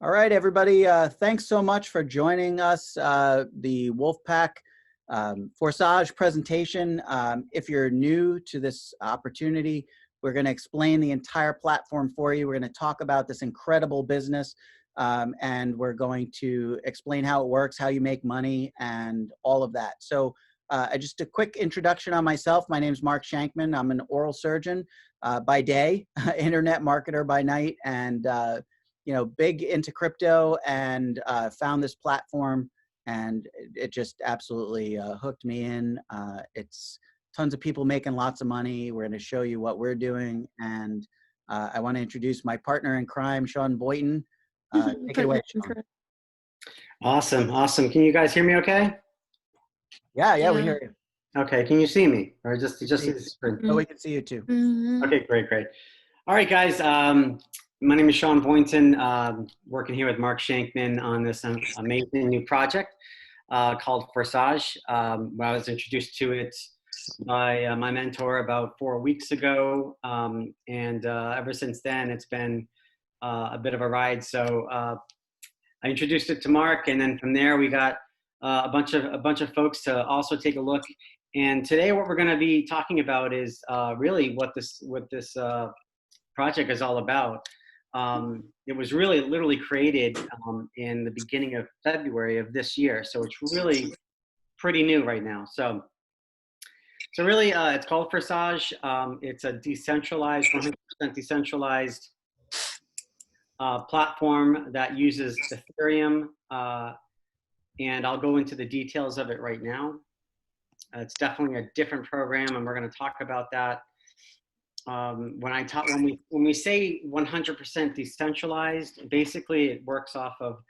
All right, everybody. Thanks so much for joining us. The Wolfpack Forsage presentation. If you're new to this opportunity, we're going to explain the entire platform for you. We're going to talk about this incredible business, and we're going to explain how it works, how you make money, and all of that. So just a quick introduction on myself. My name is Mark Shankman. I'm an oral surgeon by day, internet marketer by night, and big into crypto, and found this platform, and it just absolutely hooked me in. It's tons of people making lots of money. We're going to show you what we're doing, and I want to introduce my partner in crime, Sean Boynton. Take it away, Sean. Awesome. Can you guys hear me okay? Yeah, we hear you. Okay, can you see me? Or just see the screen? Oh, we can see you too. Okay, great. All right, guys. My name is Sean Boynton, working here with Mark Shankman on this amazing new project called Forsage. I was introduced to it by my mentor about 4 weeks ago, and ever since then, it's been a bit of a ride. So I introduced it to Mark, and then from there, we got a bunch of folks to also take a look. And today, what we're going to be talking about is really what this project is all about. It was really literally created in the beginning of February of this year, so it's really pretty new right now. So really, it's called Forsage. It's a decentralized, 100% decentralized platform that uses Ethereum, and I'll go into the details of it right now. It's definitely a different program, and we're going to talk about that. When we say 100% decentralized, basically it works off of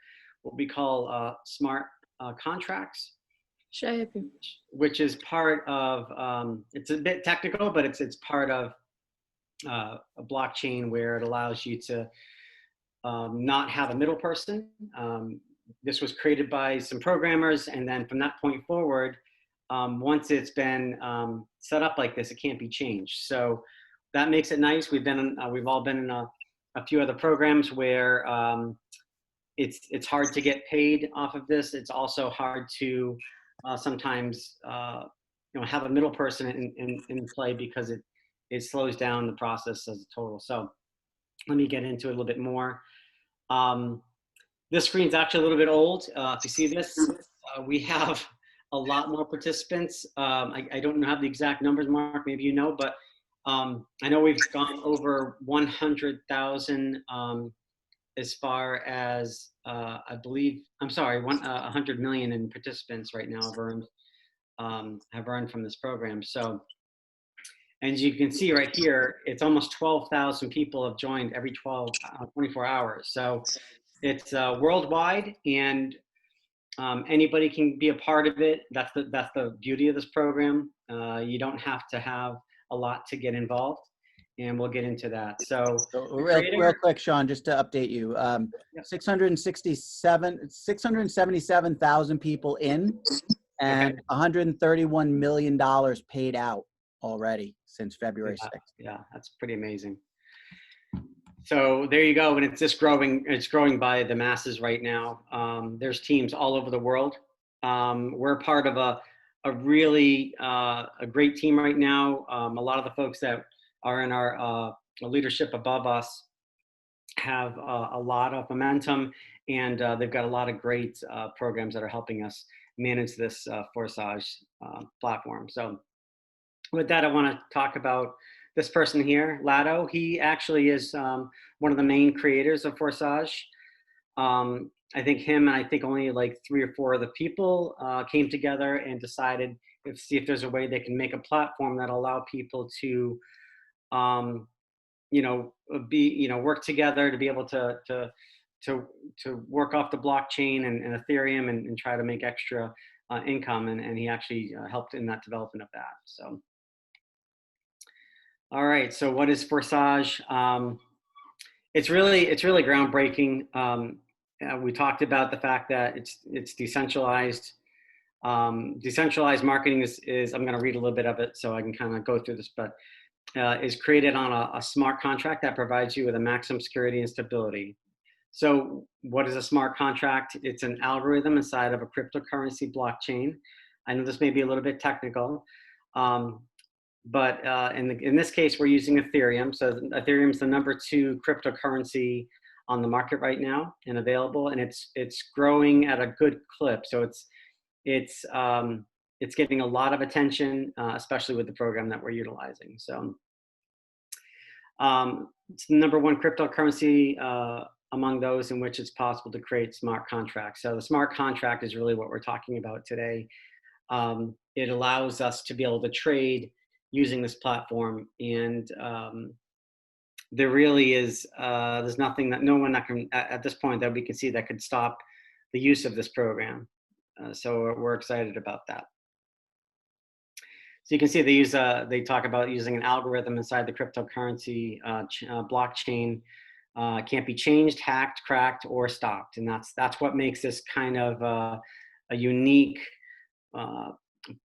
what we call smart contracts, which is part of. It's a bit technical, but it's part of a blockchain where it allows you to not have a middle person. This was created by some programmers, and then from that point forward, once it's been set up like this, it can't be changed. So that makes it nice. We've all been in a few other programs where it's hard to get paid off of this. It's also hard to sometimes have a middle person in play because it slows down the process as a total. So let me get into it a little bit more. This screen's actually a little bit old. If you see this, we have a lot more participants. I don't have the exact numbers, Mark, maybe you know, but I know we've gone over 100,000 as far as, I believe, 100 million in participants right now have earned from this program. So, and you can see right here, it's almost 12,000 people have joined every 24 hours. So it's worldwide, and anybody can be a part of it. That's the beauty of this program. You don't have to have a lot to get involved, and we'll get into that. So real quick, Sean, just to update you, 677,000 people in, and $131 million paid out already since February 6th. Yeah, that's pretty amazing. So there you go, and it's just growing. It's growing by the masses right now. There's teams all over the world. We're part of a really a great team right now. A lot of the folks that are in our leadership above us have a lot of momentum, and they've got a lot of great programs that are helping us manage this Forsage platform. So with that, I want to talk about this person here, Lado. He actually is one of the main creators of Forsage. I think him and I think only like 3 or 4 other people came together and decided to see if there's a way they can make a platform that allow people to, work together to be able to work off the blockchain and Ethereum and try to make extra income. And he actually helped in that development of that. So. All right, so what is Forsage? It's really groundbreaking. We talked about the fact that it's decentralized. Decentralized marketing is I'm going to read a little bit of it so I can kind of go through this, but is created on a smart contract that provides you with a maximum security and stability. So what is a smart contract? It's an algorithm inside of a cryptocurrency blockchain. I know this may be a little bit technical, um, but in this case, we're using Ethereum. So Ethereum is the #2 cryptocurrency on the market right now and available, and it's growing at a good clip. So it's it's getting a lot of attention, especially with the program that we're utilizing. So it's the #1 cryptocurrency among those in which it's possible to create smart contracts. So the smart contract is really what we're talking about today. It allows us to be able to trade using this platform, and there really is there's nothing that no one that can at this point that we can see that could stop the use of this program. So we're excited about that. So you can see they talk about using an algorithm inside the cryptocurrency blockchain. Can't be changed, hacked, cracked, or stopped, and that's what makes this kind of a unique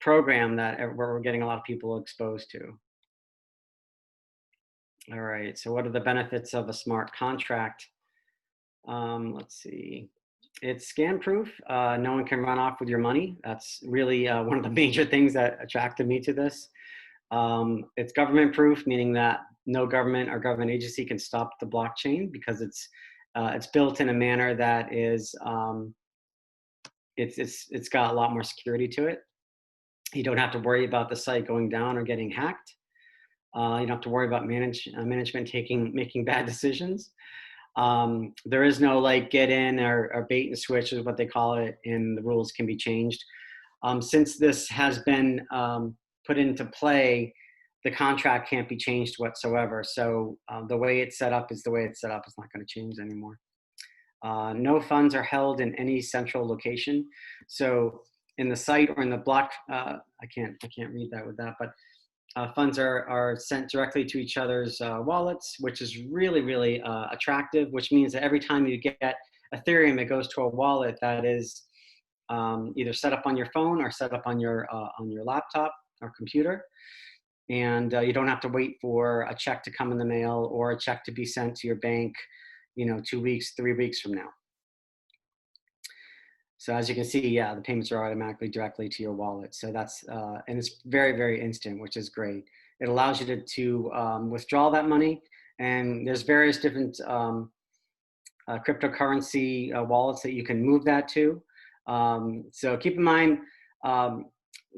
program that where we're getting a lot of people exposed to. All right, so what are the benefits of a smart contract? Let's see. It's scam proof. No one can run off with your money. That's really one of the major things that attracted me to this. It's government proof, meaning that no government or government agency can stop the blockchain because it's built in a manner that is it's got a lot more security to it. You don't have to worry about the site going down or getting hacked. You don't have to worry about management making bad decisions. There is no like get in or bait and switch is what they call it, and the rules can be changed. Since this has been put into play, the contract can't be changed whatsoever. So the way it's set up is the way it's set up. It's not going to change anymore. No funds are held in any central location. So in the site or in the block, I can't read that with that, but funds are sent directly to each other's wallets, which is really, really attractive, which means that every time you get Ethereum, it goes to a wallet that is either set up on your phone or set up on your laptop or computer. And you don't have to wait for a check to come in the mail or a check to be sent to your bank, 2 weeks, 3 weeks from now. So as you can see, yeah, the payments are automatically directly to your wallet. So that's, and it's very, very instant, which is great. It allows you to withdraw that money, and there's various different cryptocurrency wallets that you can move that to. So keep in mind,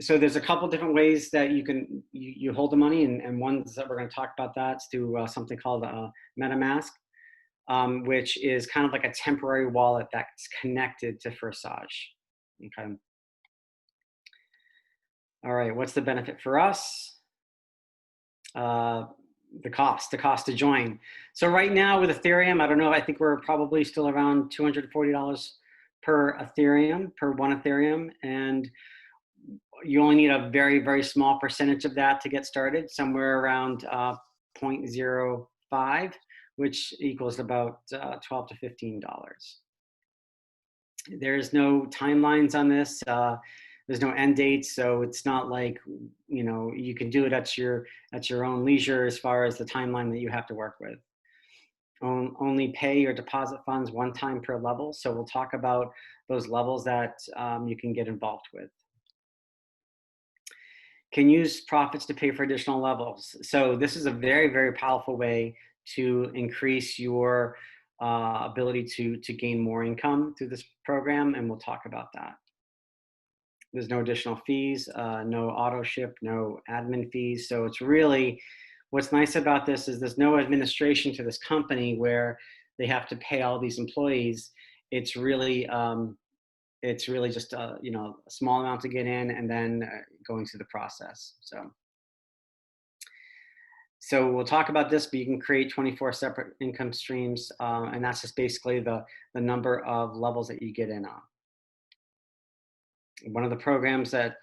so there's a couple different ways that you hold the money, and ones that we're going to talk about that's through something called MetaMask. Which is kind of like a temporary wallet that's connected to Forsage. Okay. All right, what's the benefit for us? The cost to join. So right now with Ethereum, I don't know, I think we're probably still around $240 per Ethereum, per one Ethereum. And you only need a very, very small percentage of that to get started, somewhere around 0.05. which equals about $12 to $15. There's no timelines on this. There's no end date, so it's not like you can do it at your own leisure as far as the timeline that you have to work with. Only pay or deposit funds one time per level. So we'll talk about those levels that you can get involved with. Can use profits to pay for additional levels. So this is a very, very powerful way to increase your ability to gain more income through this program, and we'll talk about that. There's no additional fees, no auto ship, no admin fees. So it's really, what's nice about this is there's no administration to this company where they have to pay all these employees. It's really just a small amount to get in, and then going through the process. So we'll talk about this, but you can create 24 separate income streams, and that's just basically the number of levels that you get in on. One of the programs that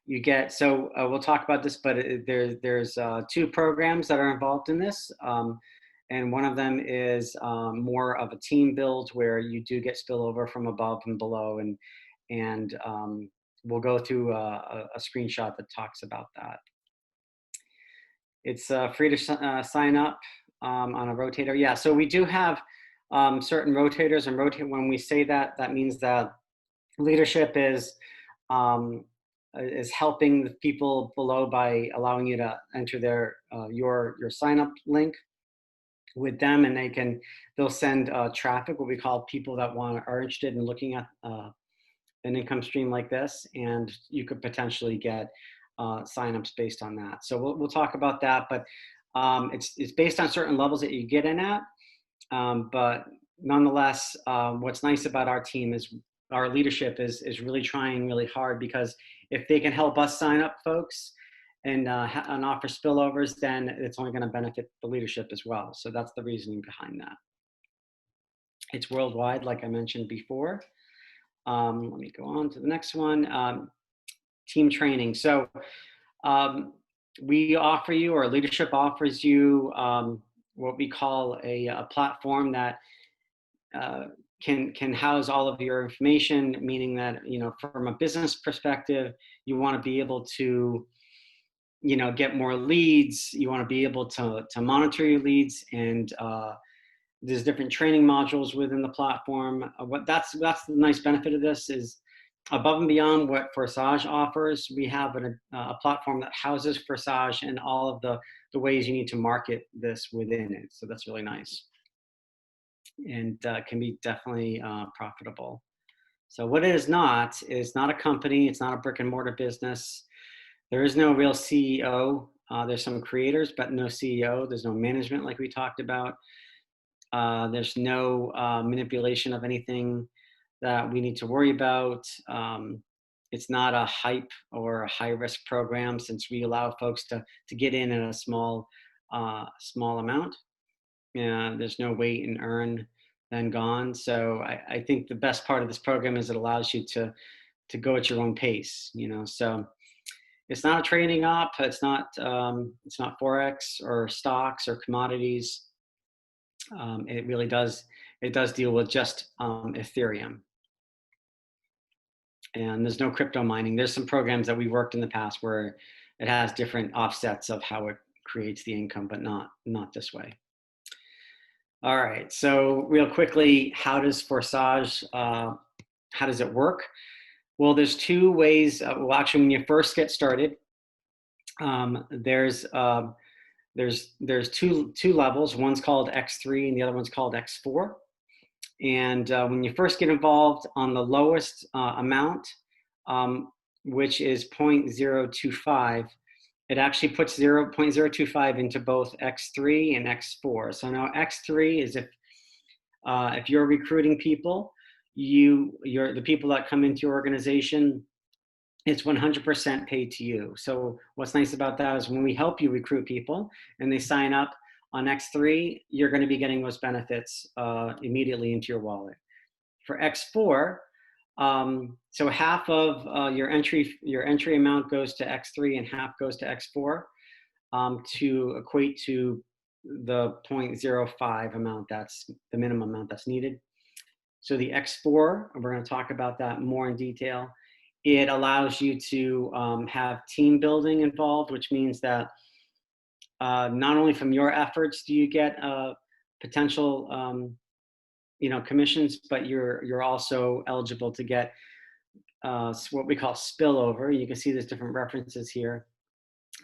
you get, so we'll talk about this, but there's 2 programs that are involved in this, and one of them is more of a team build where you do get spillover from above and below, and we'll go through a screenshot that talks about that. It's free to sign up on a rotator. Yeah, so we do have certain rotators, and when we say that, that means that leadership um, is helping the people below by allowing you to enter your sign up link with them, and they'll send traffic, what we call people that are interested in looking at an income stream like this, and you could potentially get signups based on that. So we'll talk about that, but it's based on certain levels that you get in at. But nonetheless, what's nice about our team is our leadership is really trying really hard, because if they can help us sign up folks and offer spillovers, then it's only going to benefit the leadership as well. So that's the reasoning behind that. It's worldwide, like I mentioned before. Let me go on to the next one. Team training. So we offer you, or leadership offers you, what we call a platform that can house all of your information, meaning that, from a business perspective, you want to be able to, get more leads. You want to be able to monitor your leads, and there's different training modules within the platform. That's the nice benefit of this is, above and beyond what Forsage offers, we have a platform that houses Forsage and all of the ways you need to market this within it. So that's really nice, and can be definitely profitable. So what it is not a company. It's not a brick and mortar business. There is no real CEO. There's some creators, but no CEO. There's no management like we talked about. There's no manipulation of anything that we need to worry about. It's not a hype or a high risk program, since we allow folks to get in at a small amount. There's no wait and earn, then gone. So I think the best part of this program is it allows you to go at your own pace. So it's not a trading op. It's not Forex or stocks or commodities. It really does deal with just Ethereum. And there's no crypto mining. There's some programs that we worked in the past where it has different offsets of how it creates the income, but not this way. All right, so real quickly, how does Forsage, how does it work? Well, there's two ways. Well, actually, when you first get started, there's two levels. One's called X3 and the other one's called X4. And when you first get involved on the lowest amount, which is 0.025, it actually puts 0.025 into both X3 and X4. So now X3 is if you're recruiting people, the people that come into your organization, it's 100% paid to you. So what's nice about that is when we help you recruit people and they sign up on X3, you're going to be getting those benefits immediately into your wallet. For X4, so half of your entry amount goes to X3 and half goes to X4 to equate to the 0.05 amount. That's the minimum amount that's needed. So the X4, we're going to talk about that more in detail. It allows you to have team building involved, which means that not only from your efforts do you get potential commissions, but you're also eligible to get what we call spillover. You can see there's different references here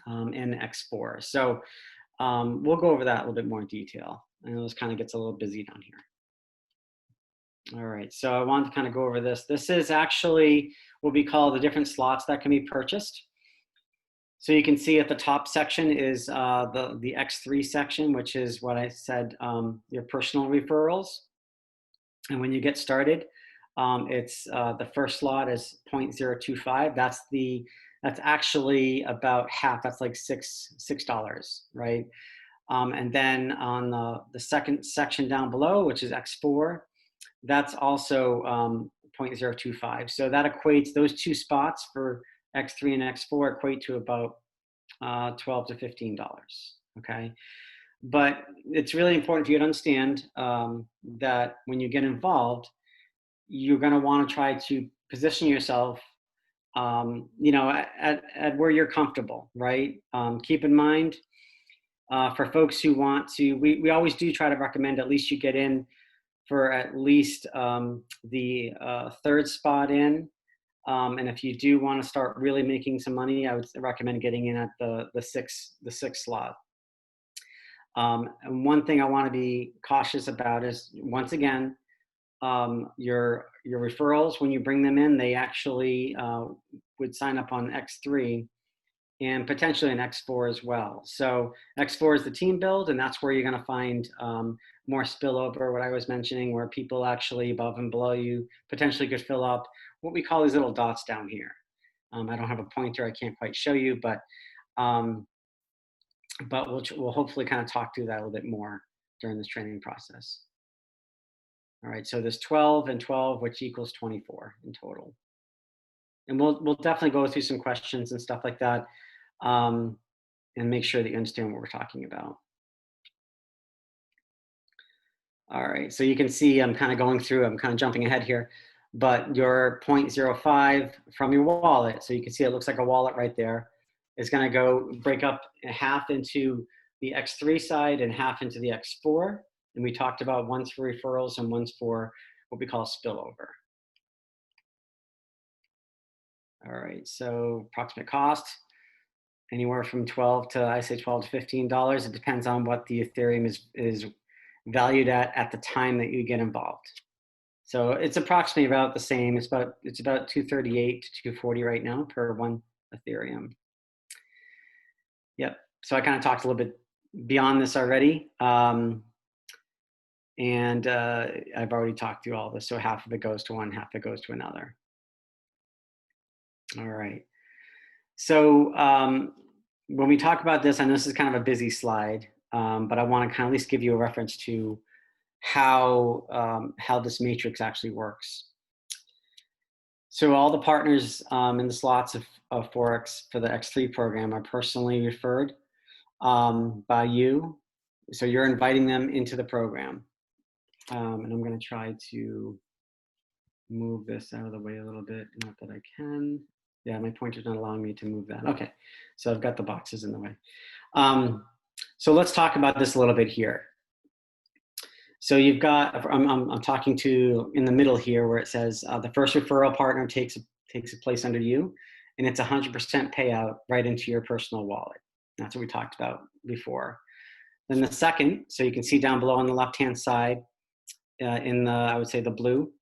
in X4. So we'll go over that a little bit more in detail. I know this kind of gets a little busy down here. All right, so I wanted to kind of go over this. This is actually what we call the different slots that can be purchased. So you can see at the top section is the X3 section, which is what I said, your personal referrals. And when you get started, it's the first slot is 0.025. That's actually about half. That's like $6, right? And then on the second section down below, which is X4, that's also 0.025. So that equates, those two spots for X3 and X4 equate to about $12 to $15, okay? But it's really important for you to understand that when you get involved, you're gonna wanna try to position yourself at where you're comfortable, right? Keep in mind, for folks who want to, we always do try to recommend at least you get in for at least the third spot in. And if you do want to start really making some money, I would recommend getting in at the sixth slot. And one thing I want to be cautious about is, once again, your referrals, when you bring them in, they actually would sign up on X3 and potentially an X4 as well. So X4 is the team build, and that's where you're going to find more spillover, what I was mentioning, where people actually above and below you potentially could fill up what we call these little dots down here. I don't have a pointer, I can't quite show you, but we'll hopefully kind of talk through that a little bit more during this training process. All right, so there's 12 and 12, which equals 24 in total. And we'll definitely go through some questions and stuff like that, and make sure that you understand what we're talking about. All right, so you can see I'm kind of going through, I'm kind of jumping ahead here, but your 0.05 from your wallet, so you can see it looks like a wallet right there, is going to break up half into the X3 side and half into the X4. And we talked about one's for referrals and one's for what we call spillover. All right, so approximate cost, anywhere from 12 to, I say $12 to $15. It depends on what the Ethereum is valued at the time that you get involved. So it's approximately about the same. It's about 238 to 240 right now per one Ethereum. Yep. So I kind of talked a little bit beyond this already. And I've already talked through all this. So half of it goes to one, half of it goes to another. All right. So when we talk about this, I know this is kind of a busy slide, but I want to kind of at least give you a reference to how this matrix actually works. So all the partners in the slots of Forex for the X3 program are personally referred by you. So you're inviting them into the program. And I'm going to try to move this out of the way a little bit. Not that I can. Yeah, my pointer's not allowing me to move that. Okay, so I've got the boxes in the way. So let's talk about this a little bit here. So you've got, I'm talking to in the middle here where it says the first referral partner takes a place under you, and it's 100% payout right into your personal wallet. That's what we talked about before. Then the second, so you can see down below on the left-hand side in the, I would say the blue.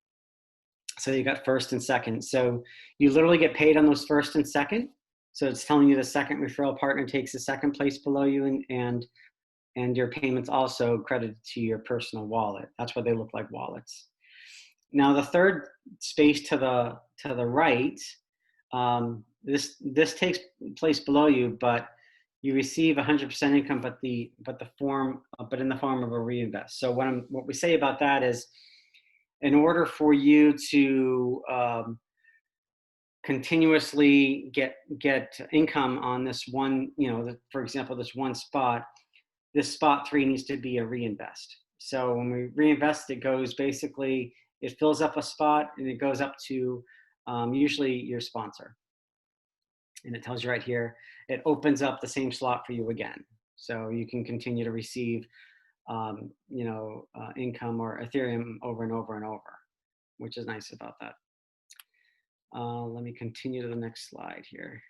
So you got first and second. So you literally get paid on those first and second. So it's telling you the second referral partner takes the second place below you, and your payments also credited to your personal wallet. That's why they look like wallets. Now the third space to the right, this takes place below you, but you receive 100% income, but in the form of a reinvest. So what we say about that is, in order for you to continuously get income on this one, for example, this one spot, this spot 3 needs to be a reinvest. So when we reinvest, it goes basically, it fills up a spot and it goes up to usually your sponsor. And it tells you right here, it opens up the same slot for you again. So you can continue to receive income or Ethereum over and over and over, which is nice about that. Let me continue to the next slide here.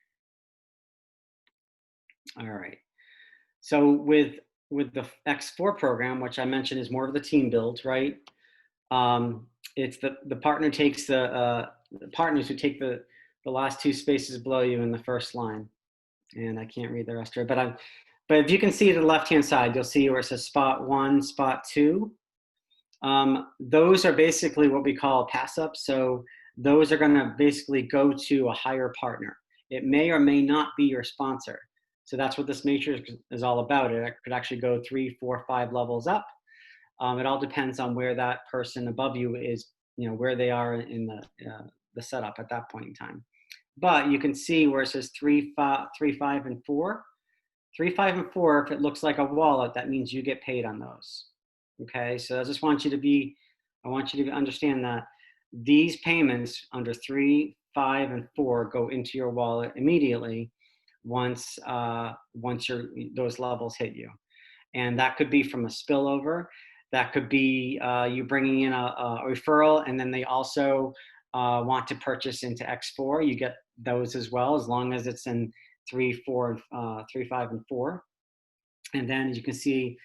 All right. So with the X4 program, which I mentioned is more of the team build, right? It's the partner takes the partners who take the last two spaces below you in the first line. And I can't read the rest of it, but if you can see to the left-hand side, you'll see where it says spot 1, spot 2. Those are basically what we call pass-ups. So those are going to basically go to a higher partner. It may or may not be your sponsor. So that's what this matrix is all about. It could actually go 3, 4, 5 levels up. It all depends on where that person above you is, where they are in the setup at that point in time. But you can see where it says 3, 5, and 4. 3, 5, and 4, if it looks like a wallet, that means you get paid on those. Okay, so I just want you to understand that these payments under 3, 5, and 4 go into your wallet immediately once those levels hit you. And that could be from a spillover. That could be you bringing in a referral, and then they also want to purchase into X4. You get those as well, as long as it's in 3, 4, 3, 5, and 4. And then as you can see,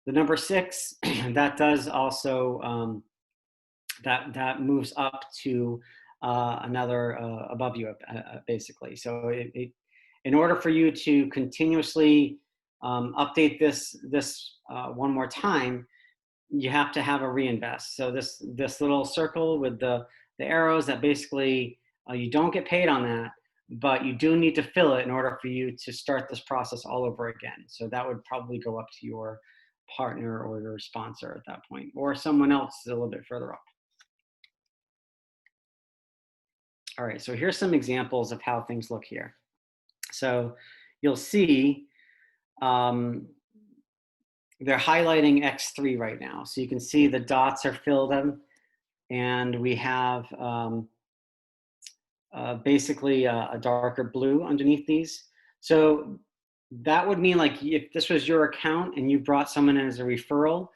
the number 6, that does also, that moves up to another above you, basically. So in order for you to continuously update this one more time, you have to have a reinvest. So this little circle with the arrows, that basically you don't get paid on that, but you do need to fill it in order for you to start this process all over again. So that would probably go up to your partner or your sponsor at that point, or someone else a little bit further up. All right, so here's some examples of how things look here. So you'll see they're highlighting X3 right now. So you can see the dots are filled in, and we have basically a darker blue underneath these. So that would mean, like, if this was your account and you brought someone in as a referral,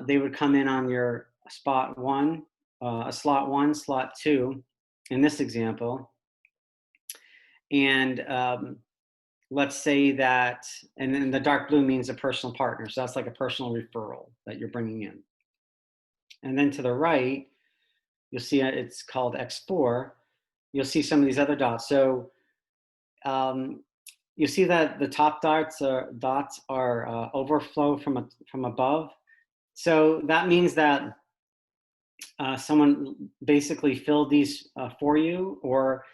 they would come in on your slot 1, slot 2, in this example. And let's say that, and then the dark blue means a personal partner. So that's like a personal referral that you're bringing in. And then to the right, you'll see it's called X4. You'll see some of these other dots. So you see that the top dots are overflow from above. So that means that someone basically filled these for you, or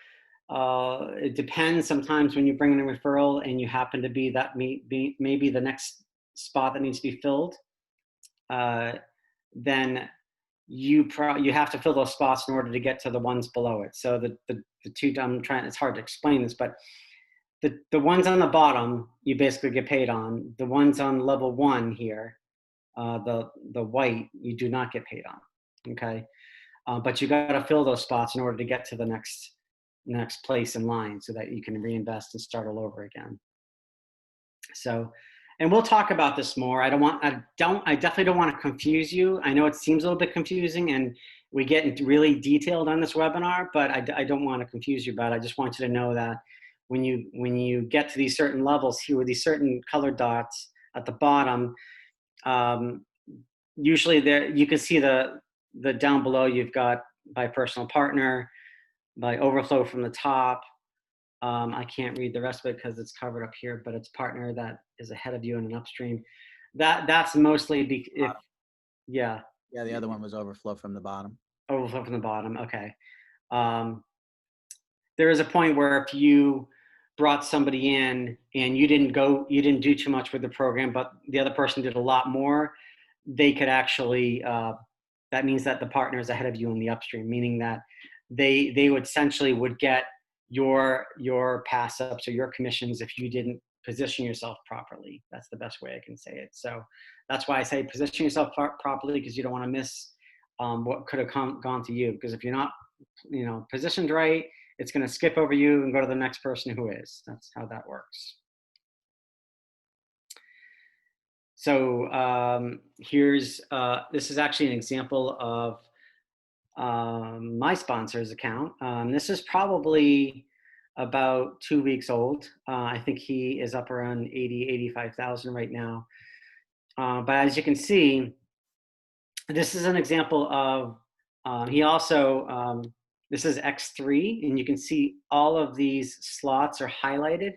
it depends. Sometimes when you bring in a referral and you happen to be that maybe the next spot that needs to be filled, then you have to fill those spots in order to get to the ones below it. So the two, it's hard to explain this, but the ones on the bottom, you basically get paid on. The ones on level 1 here, the white, you do not get paid on, okay? But you gotta fill those spots in order to get to the next place in line, so that you can reinvest and start all over again. So, and we'll talk about this more. I definitely don't want to confuse you. I know it seems a little bit confusing, and we get really detailed on this webinar, but I don't want to confuse you about it. I just want you to know that when you get to these certain levels here with these certain colored dots at the bottom, usually there you can see the down below, you've got by personal partner, by overflow from the top. I can't read the rest of it because it's covered up here, but it's partner that is ahead of you in an upstream. That's mostly yeah. Yeah, the other one was overflow from the bottom. Overflow from the bottom, okay. There is a point where if you brought somebody in and you didn't do too much with the program, but the other person did a lot more, they could actually, that means that the partner is ahead of you in the upstream, meaning that they would essentially get your pass ups or your commissions if you didn't position yourself properly. That's the best way I can say it. So that's why I say position yourself properly, because you don't want to miss what could have gone to you. Because if you're not, positioned right, it's going to skip over you and go to the next person who is. That's how that works. So here's this is actually an example of my sponsor's account. This is probably about 2 weeks old. I think he is up around 85,000 right now. But as you can see, this is an example of, he also, this is X3, and you can see all of these slots are highlighted.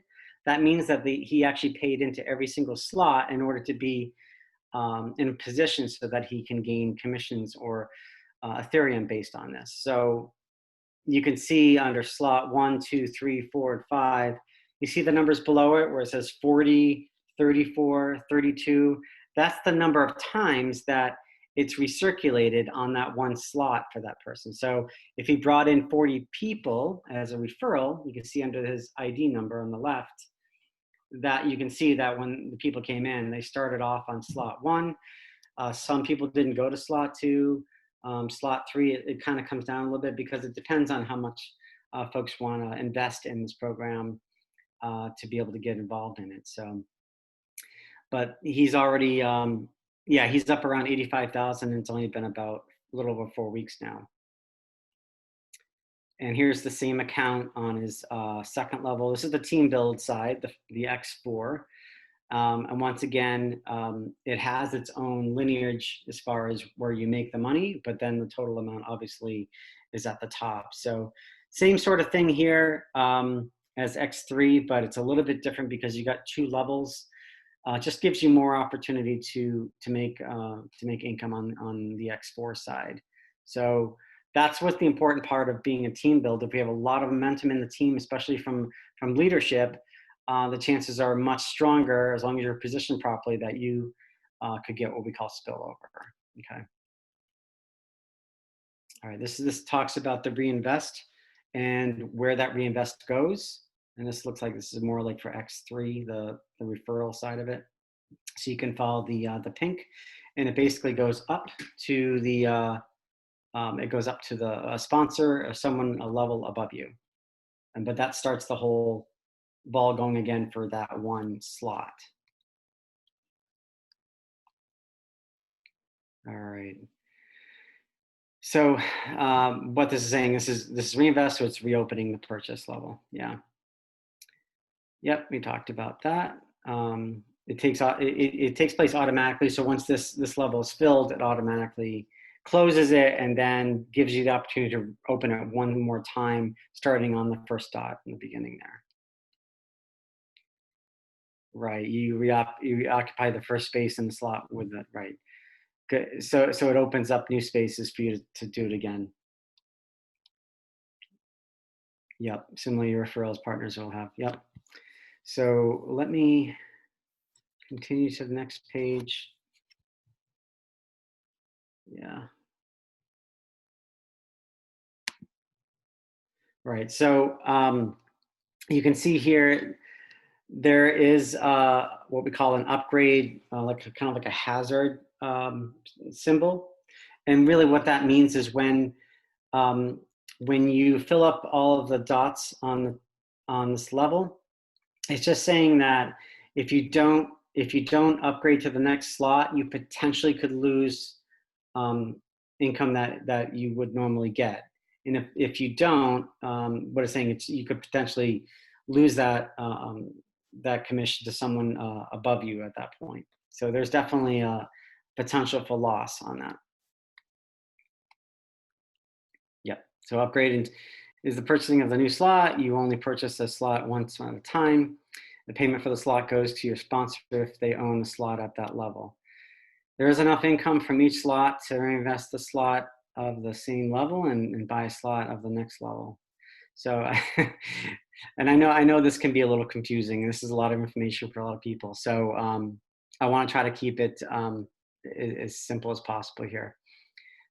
That means that he actually paid into every single slot in order to be in a position so that he can gain commissions or Ethereum based on this. So you can see under slot 1, 2, 3, 4, and 5, you see the numbers below it where it says 40, 34, 32. That's the number of times that it's recirculated on that one slot for that person. So if he brought in 40 people as a referral, you can see under his ID number on the left, that you can see that when the people came in, they started off on slot 1. Some people didn't go to slot 2. Slot 3, it kind of comes down a little bit because it depends on how much folks want to invest in this program to be able to get involved in it. So, but he's already Yeah, he's up around 85,000, and it's only been about a little over 4 weeks now. And here's the same account on his second level. This is the team build side, the X4. And once again, it has its own lineage as far as where you make the money, but then the total amount obviously is at the top. So same sort of thing here as X3, but it's a little bit different because you got 2 levels. Just gives you more opportunity to make income on the X4 side. So that's what's the important part of being a team build. If we have a lot of momentum in the team, especially from leadership, the chances are much stronger, as long as you're positioned properly, that you could get what we call spillover. Okay. All right. This talks about the reinvest and where that reinvest goes. And this looks like this is more like for X3, the referral side of it. So you can follow the pink, and it basically goes up to the sponsor or someone a level above you, but that starts the whole ball going again for that one slot. All right. So what this is saying, this is reinvest, so it's reopening the purchase level. Yeah. Yep, we talked about that. It takes place automatically. So once this level is filled, it automatically closes it and then gives you the opportunity to open it one more time, starting on the first dot in the beginning there. Right, you occupy the first space in the slot with it, right. Good. So it opens up new spaces for you to do it again. Yep, similarly your referrals partners will have, yep. So let me continue to the next page. Yeah. Right, so you can see here, there is what we call an upgrade, kind of like a hazard symbol. And really what that means is when you fill up all of the dots on this level, it's just saying that if you don't upgrade to the next slot, you potentially could lose income that you would normally get. And if you don't, what it's saying, you could potentially lose that commission to someone above you at that point. So there's definitely a potential for loss on that. Yep. So upgrading is the purchasing of the new slot. You only purchase a slot once at a time. The payment for the slot goes to your sponsor if they own the slot at that level. There is enough income from each slot to reinvest the slot of the same level and buy a slot of the next level. So, and I know this can be a little confusing. This is a lot of information for a lot of people. So I want to try to keep it as simple as possible here.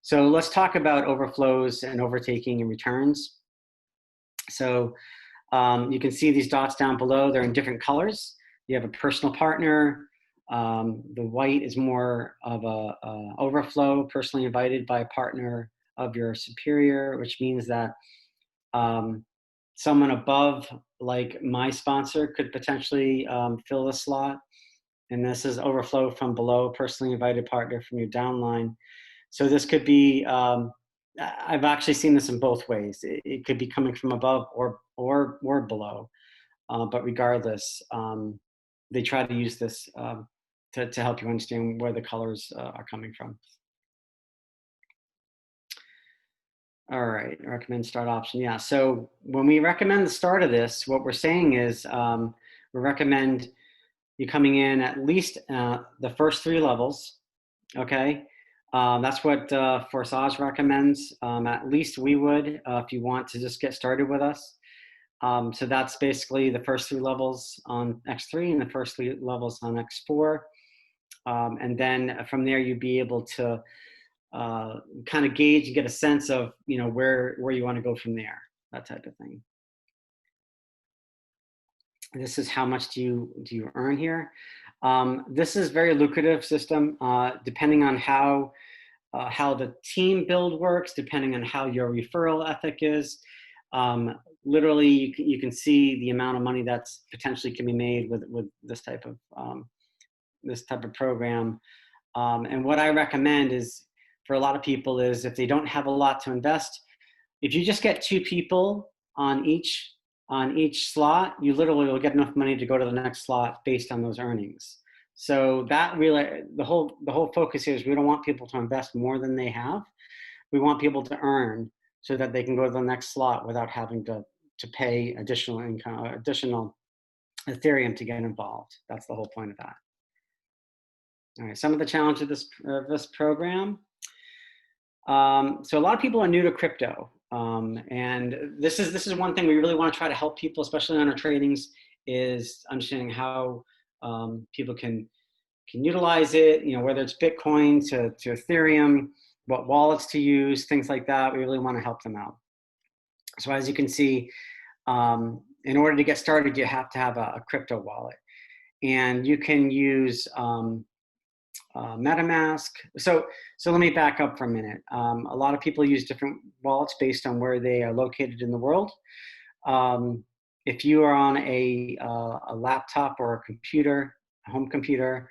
So let's talk about overflows and overtaking and returns. So you can see these dots down below. They're in different colors. You have a personal partner. The white is more of a overflow, personally invited by a partner of your superior, which means that someone above, like my sponsor, could potentially fill the slot. And this is overflow from below, personally invited partner from your downline. So this could be, I've actually seen this in both ways. It could be coming from above or below, but regardless, they try to use this to help you understand where the colors are coming from. All right, recommend start option. Yeah, so when we recommend the start of this, what we're saying is we recommend you coming in at least the first 3 levels, okay? That's what Forsage recommends. At least we would if you want to just get started with us. So that's basically the first 3 levels on X3 and the first 3 levels on X4. And then from there, you'd be able to kind of gauge and get a sense of, where you want to go from there, that type of thing. This is how much do you earn here. This is very lucrative system, depending on how the team build works, depending on how your referral ethic is. Literally, you can see the amount of money that's potentially can be made with this type of program. And what I recommend is for a lot of people is if they don't have a lot to invest, if you just get 2 people on each slot, you literally will get enough money to go to the next slot based on those earnings. So that really, the whole focus here is we don't want people to invest more than they have. We want people to earn so that they can go to the next slot without having to pay additional income, additional Ethereum to get involved. That's the whole point of that. All right, some of the challenges of this program. So a lot of people are new to crypto, and this is one thing we really want to try to help people, especially on our trainings, is understanding how people can utilize it. You know, whether it's Bitcoin to Ethereum, what wallets to use, things like that. We really want to help them out. So as you can see, in order to get started, you have to have a crypto wallet, and you can use MetaMask. So let me back up for a minute. A lot of people use different wallets based on where they are located in the world. If you are on a laptop or a computer, a home computer,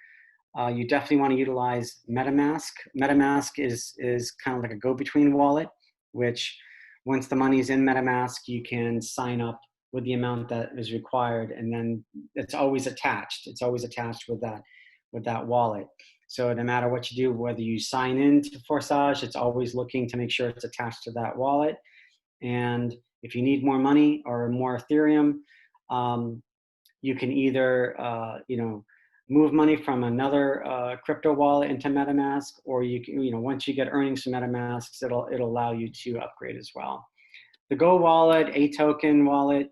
you definitely want to utilize MetaMask. MetaMask is kind of like a go-between wallet, which once the money is in MetaMask, you can sign up with the amount that is required, and then it's always attached. It's always attached with that wallet. So no matter what you do, whether you sign in to Forsage, it's always looking to make sure it's attached to that wallet. And if you need more money or more Ethereum, you can either move money from another crypto wallet into MetaMask, or you can, once you get earnings from MetaMask, it'll allow you to upgrade as well. The Go wallet, a token wallet,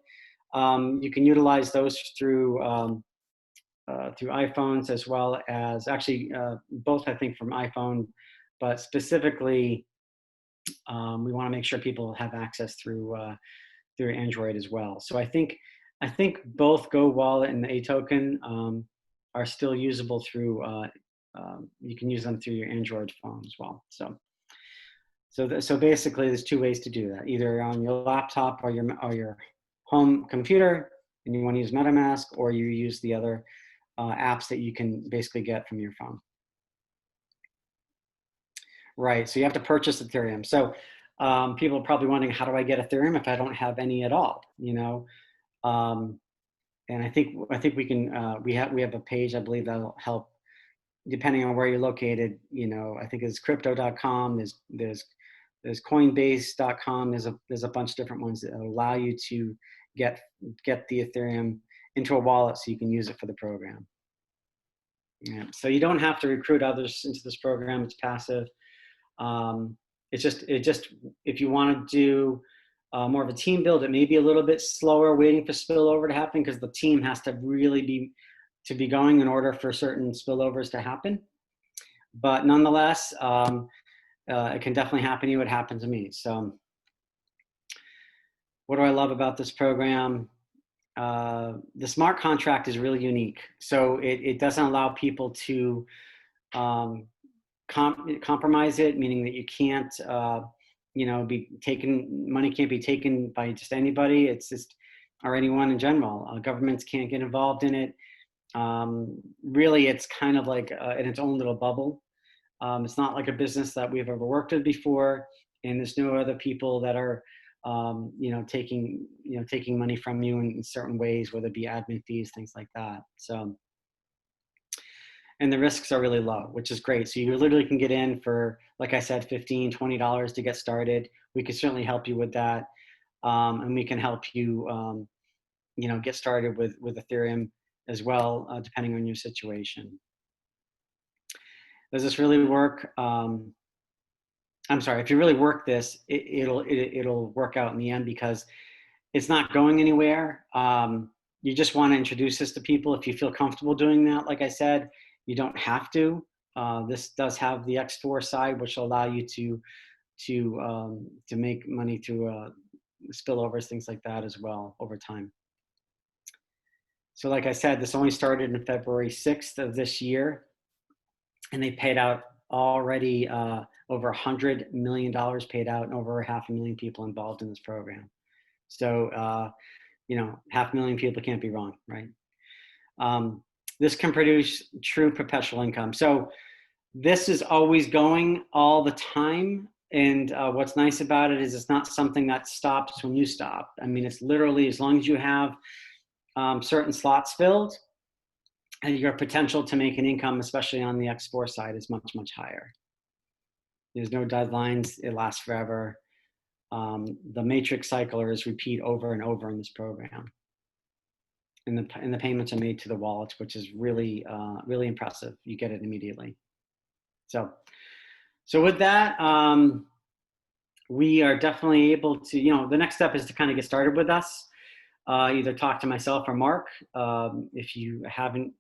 you can utilize those through iPhones, as well as actually both, I think, from iPhone, but specifically we want to make sure people have access through Android as well. So I think both Go wallet and the a token are still usable through. You can use them through your Android phone as well. So basically, there's 2 ways to do that: either on your laptop or your home computer, and you want to use MetaMask, or you use the other apps that you can basically get from your phone. Right, so you have to purchase Ethereum. So people are probably wondering, how do I get Ethereum if I don't have any at all? And I think we can. We have a page, I believe, that'll help, depending on where you're located. I think it's crypto.com. There's Coinbase.com. There's a bunch of different ones that allow you to get the Ethereum into a wallet so you can use it for the program. Yeah. So you don't have to recruit others into this program. It's passive. It just if you want to do more of a team build, it may be a little bit slower waiting for spillover to happen, because the team has to really be going in order for certain spillovers to happen. But nonetheless, it can definitely happen to you. It happened to me. So what do I love about this program? The smart contract is really unique. So it doesn't allow people to compromise it, meaning that you can't, money can't be taken by just anybody. It's just, or anyone in general. Governments can't get involved in it. Really, it's kind of like in its own little bubble. It's not like a business that we've ever worked with before, and there's no other people that are taking money from you in certain ways, whether it be admin fees, things like that. So, and the risks are really low, which is great. So you literally can get in for, like I said, $15, $20 to get started. We can certainly help you with that, and we can help you, get started with Ethereum as well, depending on your situation. Does this really work? I'm sorry, if you really work this, it'll work out in the end, because it's not going anywhere. You just want to introduce this to people if you feel comfortable doing that. Like I said, you don't have to. This does have the X4 side, which will allow you to make money through spillovers, things like that as well over time. So like I said, this only started in February 6th of this year, and they paid out already over $100 million paid out, and over 500,000 people involved in this program. So, 500,000 people can't be wrong, right? This can produce true perpetual income. So This is always going all the time. And what's nice about it is it's not something that stops when you stop. I mean, it's literally as long as you have certain slots filled, and your potential to make an income, especially on the X4 side, is much, much higher. There's no deadlines. It lasts forever. The matrix cyclers repeat over and over in this program. And the payments are made to the wallets, which is really, really impressive. You get it immediately. So with that, we are definitely able to, the next step is to kind of get started with us. Either talk to myself or Mark. If you haven't,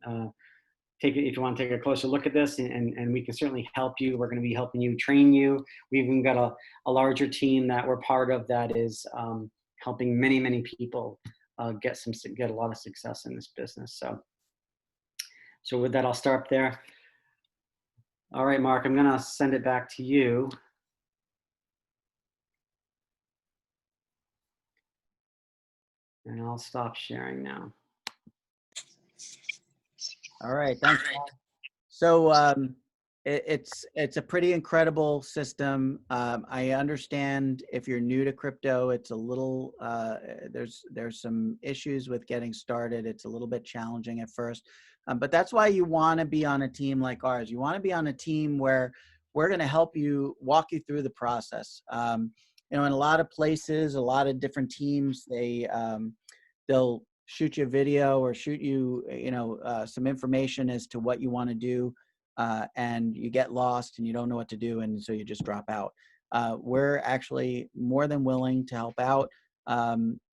if you want to take a closer look at this, and we can certainly help you. We're going to be helping you, train you. We've even got a larger team that we're part of that is helping many, many people get a lot of success in this business. So with that, I'll start there. All right, Mark, I'm going to send it back to you. And I'll stop sharing now. All right, thanks. So it's a pretty incredible system. I understand if you're new to crypto, it's a little there's some issues with getting started. It's a little bit challenging at first, but that's why you want to be on a team like ours. You want to be on a team where we're going to help you, walk you through the process. In a lot of places, a lot of different teams, they'll shoot you a video or shoot you, some information as to what you want to do, and you get lost and you don't know what to do, and so you just drop out. We're actually more than willing to help out.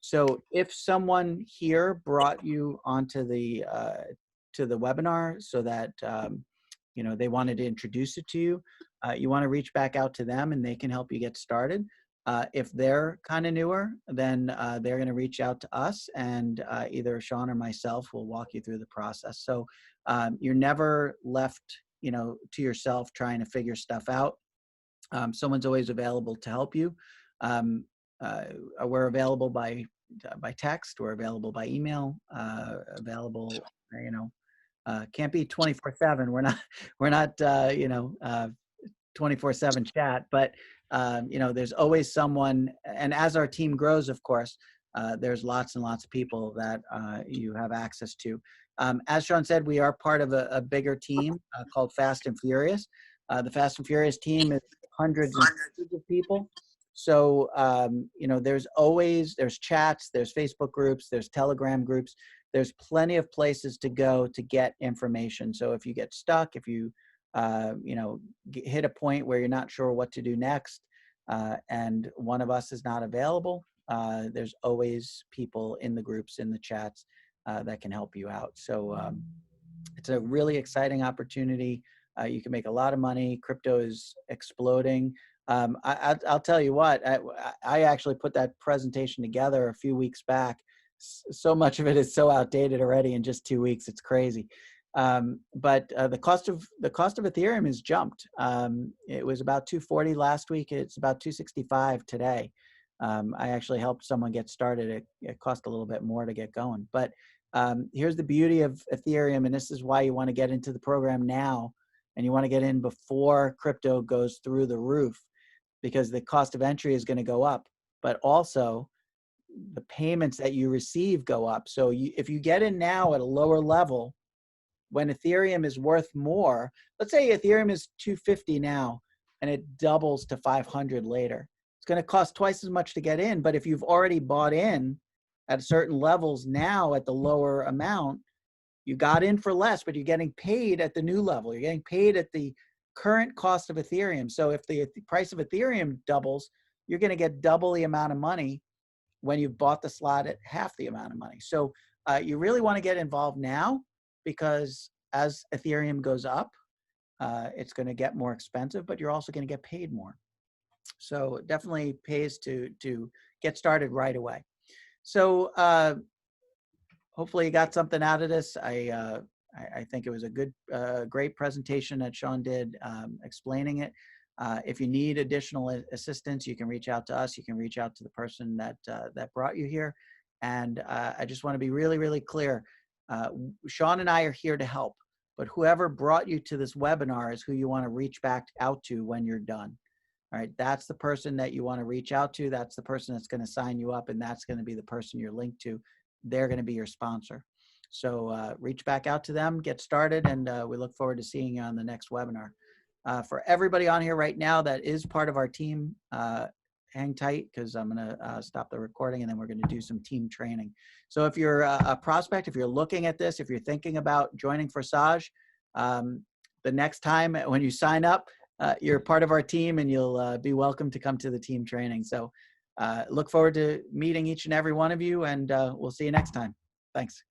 So if someone here brought you onto the webinar so that they wanted to introduce it to you, you want to reach back out to them and they can help you get started. If they're kind of newer, then they're going to reach out to us, and either Sean or myself will walk you through the process. So you're never left, to yourself trying to figure stuff out. Someone's always available to help you. We're available by text. We're available by email. Available, can't be 24/7. We're not 24/7 chat, but there's always someone. And as our team grows, of course, there's lots and lots of people that you have access to. As Sean said, we are part of a bigger team called Fast and Furious. The Fast and Furious team is hundreds and hundreds of people. So, there's chats, there's Facebook groups, there's Telegram groups. There's plenty of places to go to get information. So if you get stuck, if you hit a point where you're not sure what to do next, and one of us is not available, there's always people in the groups, in the chats, that can help you out. So it's a really exciting opportunity. You can make a lot of money. Crypto is exploding. I'll tell you what, I actually put that presentation together a few weeks back. So much of it is so outdated already in just 2 weeks. It's crazy. But the cost of Ethereum has jumped. It was about 240 last week. It's about 265 today. I actually helped someone get started. It cost a little bit more to get going. But here's the beauty of Ethereum, and this is why you want to get into the program now, and you want to get in before crypto goes through the roof, because the cost of entry is going to go up, but also the payments that you receive go up. So if you get in now at a lower level, when Ethereum is worth more, let's say Ethereum is 250 now and it doubles to 500 later, it's going to cost twice as much to get in. But if you've already bought in at certain levels now at the lower amount, you got in for less, but you're getting paid at the new level. You're getting paid at the current cost of Ethereum. So if the price of Ethereum doubles, you're going to get double the amount of money when you've bought the slot at half the amount of money. So you really want to get involved now, because as Ethereum goes up, it's going to get more expensive, but you're also going to get paid more. So it definitely pays to get started right away. So hopefully you got something out of this. I think it was a great presentation that Sean did, explaining it. If you need additional assistance, you can reach out to us. You can reach out to the person that brought you here. And I just want to be really, really clear. Sean and I are here to help. but whoever brought you to this webinar is who you want to reach back out to when you're done. All right, that's the person that you want to reach out to. That's the person that's going to sign you up, and that's going to be the person you're linked to. They're going to be your sponsor. So reach back out to them, get started, and we look forward to seeing you on the next webinar. For everybody on here right now that is part of our team, hang tight, because I'm going to stop the recording, and then we're going to do some team training. So if you're a prospect, if you're looking at this, if you're thinking about joining Forsage, the next time when you sign up, you're part of our team, and you'll be welcome to come to the team training. So look forward to meeting each and every one of you, and we'll see you next time. Thanks.